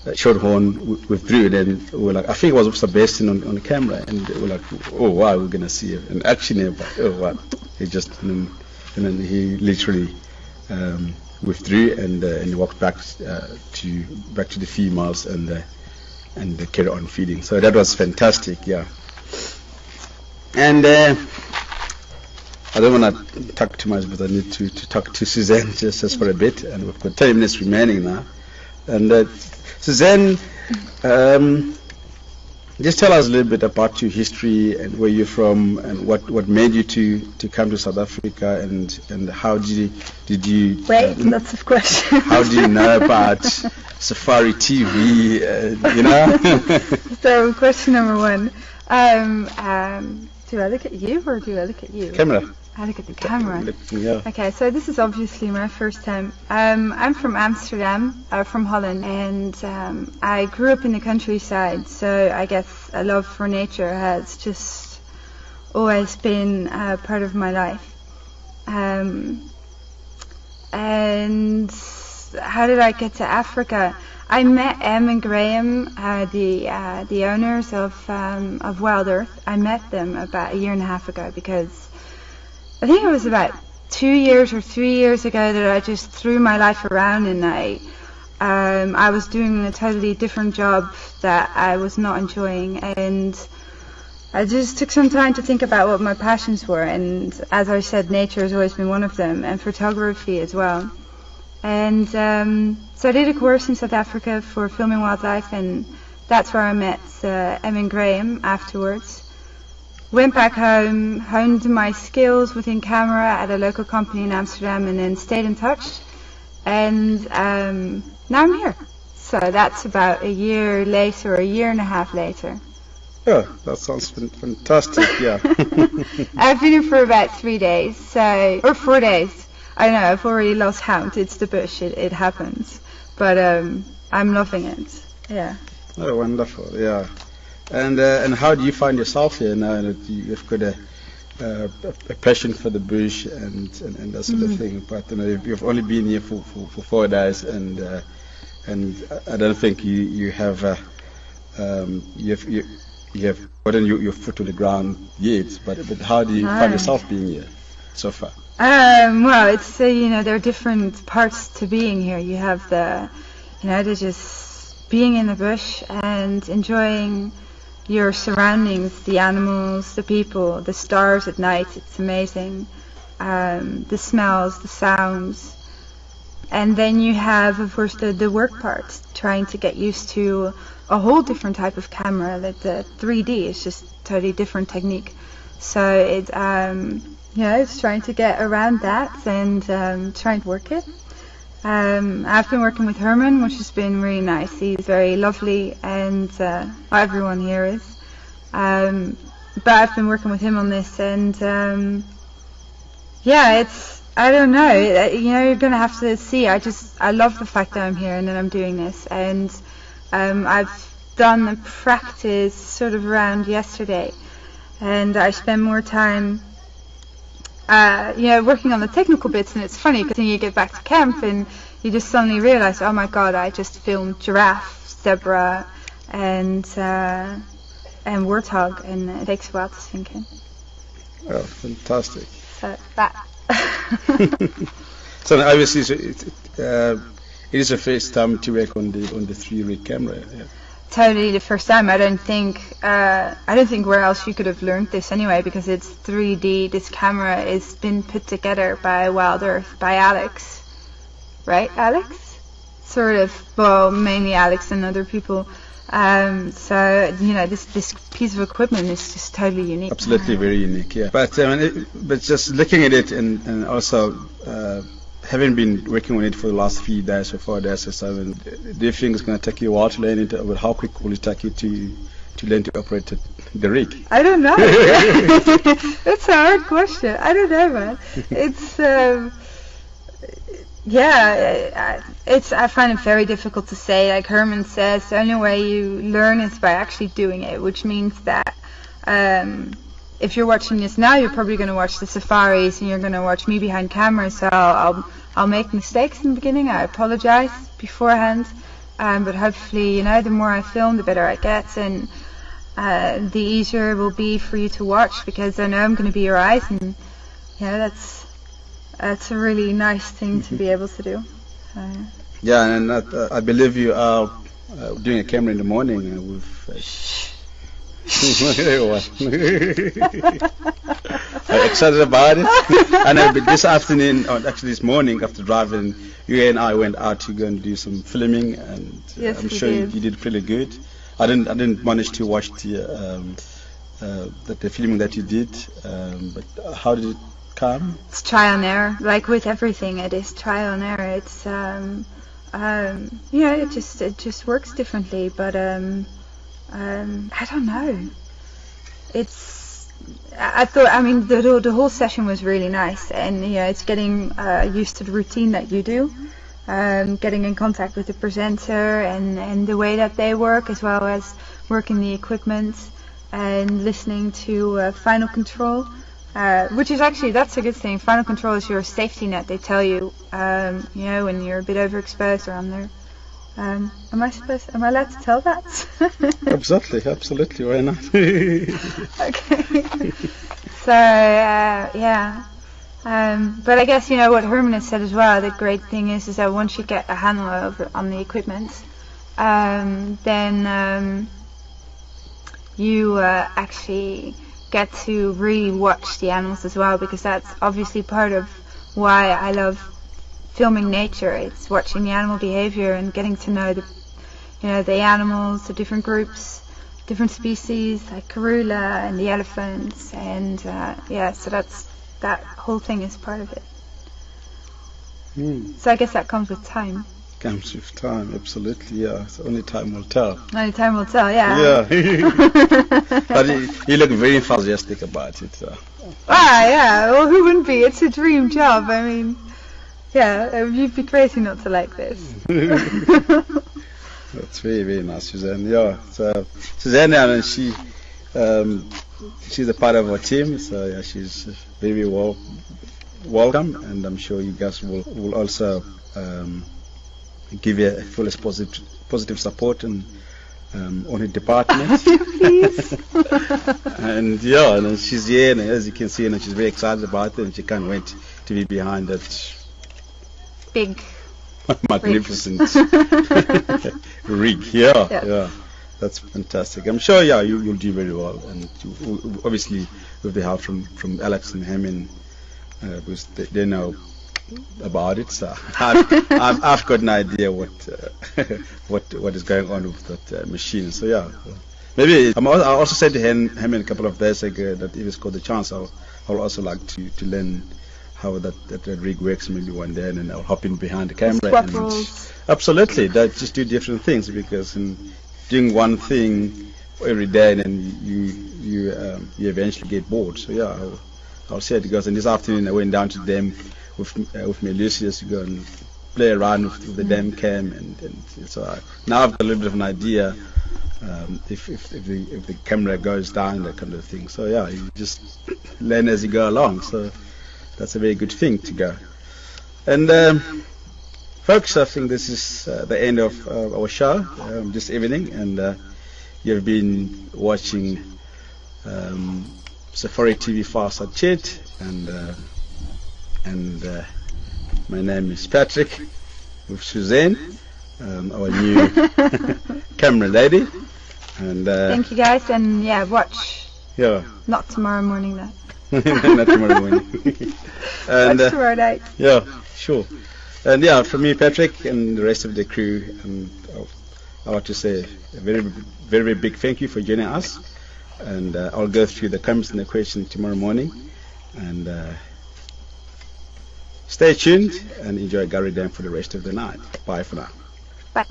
Shorthorn withdrew. Then we were like, I think it was Sebastian on the camera, and we were like, oh wow, we're gonna see an action here, but oh wow, he just and then he literally withdrew and he walked back to the females and they carry on feeding. So that was fantastic, yeah. And I don't want to talk too much, but I need to talk to Suzanne just for a bit, and we've got 10 minutes remaining now. And Suzanne, just tell us a little bit about your history and where you're from, and what made you to come to South Africa, and how did you wait, lots of questions. How do you know about Safari TV? You know. So question number one. Do I look at you or do I look at you? Camera. I look at the camera. Yeah. Okay, so this is obviously my first time. I'm from Amsterdam, from Holland, and I grew up in the countryside, so I guess a love for nature has just always been part of my life. And how did I get to Africa? I met Em and Graham, the owners of Wild Earth. I met them about 1.5 years ago because I think it was about 2 years or 3 years ago that I just threw my life around, and I was doing a totally different job that I was not enjoying, and I just took some time to think about what my passions were, and as I said, nature has always been one of them, and photography as well. And so I did a course in South Africa for filming wildlife, and that's where I met Em and Graham afterwards. Went back home, honed my skills within camera at a local company in Amsterdam, and then stayed in touch. And now I'm here. So that's about 1 year later, or 1.5 years later. Yeah, that sounds fantastic, yeah. I've been here for about 3 days, or 4 days. I don't know, I've already lost count. It's the bush, it happens. But I'm loving it, yeah. Oh, wonderful, yeah. And how do you find yourself here now that you've got a passion for the bush and that sort of thing? But you know, you've only been here for 4 days, and I don't think you have gotten your foot on the ground yet. But how do you find yourself being here so far? Well, it's there are different parts to being here. You have the just being in the bush and enjoying your surroundings, the animals, the people, the stars at night. It's amazing. The smells, the sounds. And then you have, of course, the work part, trying to get used to a whole different type of camera. That the 3D is just totally different technique. So it's trying to get around that and trying to work it. I've been working with Herman, which has been really nice. He's very lovely, and everyone here is. But I've been working with him on this, and I don't know. You're gonna have to see. I love the fact that I'm here and that I'm doing this, and I've done the practice sort of around yesterday, and I spend more time working on the technical bits. And it's funny because then you get back to camp and you just suddenly realize, oh my god, I just filmed giraffe, zebra, and warthog, and it takes a while to sink in. Oh, fantastic. So that. So obviously it is the first time to work on the 3-rig camera. Yeah. Totally the first time. I don't think where else you could have learned this anyway, because it's 3D. This camera has been put together by Wild Earth, by Alex, right? Alex? Sort of. Well, mainly Alex and other people. So this piece of equipment is just totally unique. Absolutely, very unique. Yeah. But just looking at it and also having been working on it for the last few days or 4 days or so, do you think it's going to take you a while to learn it? But how quick will it take you to learn to operate the rig? I don't know. That's a hard question. I don't know, man. It's I find it very difficult to say. Like Herman says, the only way you learn is by actually doing it, which means that if you're watching this now, you're probably going to watch the safaris and you're going to watch me behind camera, so I'll make mistakes in the beginning. I apologize beforehand. but hopefully, you know, the more I film, the better I get, and the easier it will be for you to watch, because I know I'm going to be your eyes, and you know, that's a really nice thing to be able to do. Yeah, and I believe you are doing a camera in the morning with. I'm excited about it. And this afternoon, or actually this morning, after driving, you and I went out to go and do some filming, and yes, I'm sure you did pretty good. I didn't manage to watch the filming that you did, but how did it come? It's trial and error, like with everything. It is trial and error. It's yeah, it just works differently, but I don't know. I thought, I mean, the whole session was really nice, and you know, it's getting used to the routine that you do, getting in contact with the presenter and the way that they work, as well as working the equipment and listening to Final Control, which is actually, that's a good thing. Final Control is your safety net. They tell you, you know, when you're a bit overexposed or under. Am I allowed to tell that? Absolutely, why not? Okay. So, yeah. But I guess, you know, what Herman has said as well, the great thing is that once you get a handle over on the equipment, then you actually get to really watch the animals as well, because that's obviously part of why I love filming nature. It's watching the animal behavior and getting to know the, you know, the animals, the different groups, different species like Karula and the elephants, and yeah, so that whole thing is part of it. So I guess that comes with time. Comes with time, absolutely, yeah. So only time will tell. Only time will tell, yeah. Yeah. But you look very enthusiastic about it. Yeah. Well, who wouldn't be? It's a dream job. I mean, yeah, you'd be crazy not to like this. That's very, very nice, Suzanne. Yeah, so Suzanne, I mean, she's a part of our team, so yeah, she's very welcome, and I'm sure you guys will also give you a full positive support and on her department. Please. And yeah, and she's here, and as you can see, and she's very excited about it, and she can't wait to be behind that big, magnificent rig. Yeah, that's fantastic. I'm sure, yeah, you'll do very well, and obviously with the help from Alex and Herman, because they know about it. So I've got an idea what is going on with that machine. So yeah, maybe I also said to Herman a couple of days ago that if it's got the chance, I'll also like to learn how that rig works maybe one day, and then I'll hop in behind the camera. Absolutely, that just do different things, because in doing one thing every day, and then you eventually get bored. So yeah, I'll say it goes. And this afternoon I went down to them with my Lucius to go and play around with the damn cam, and so now I've got a little bit of an idea if the camera goes down, that kind of thing. So yeah, you just learn as you go along. So that's a very good thing to go. And folks, I think this is the end of our show this evening, and you've been watching Safari TV Fireside Chat, and my name is Patrick with Suzanne, our new camera lady. And thank you guys, and yeah, watch. Yeah. Not tomorrow morning though. Not tomorrow morning. And watch tomorrow night. Yeah, sure. And yeah, from me, Patrick, and the rest of the crew, I want to say a very, very, very big thank you for joining us. And I'll go through the comments and the questions tomorrow morning. And stay tuned and enjoy Gary Dam for the rest of the night. Bye for now. Bye.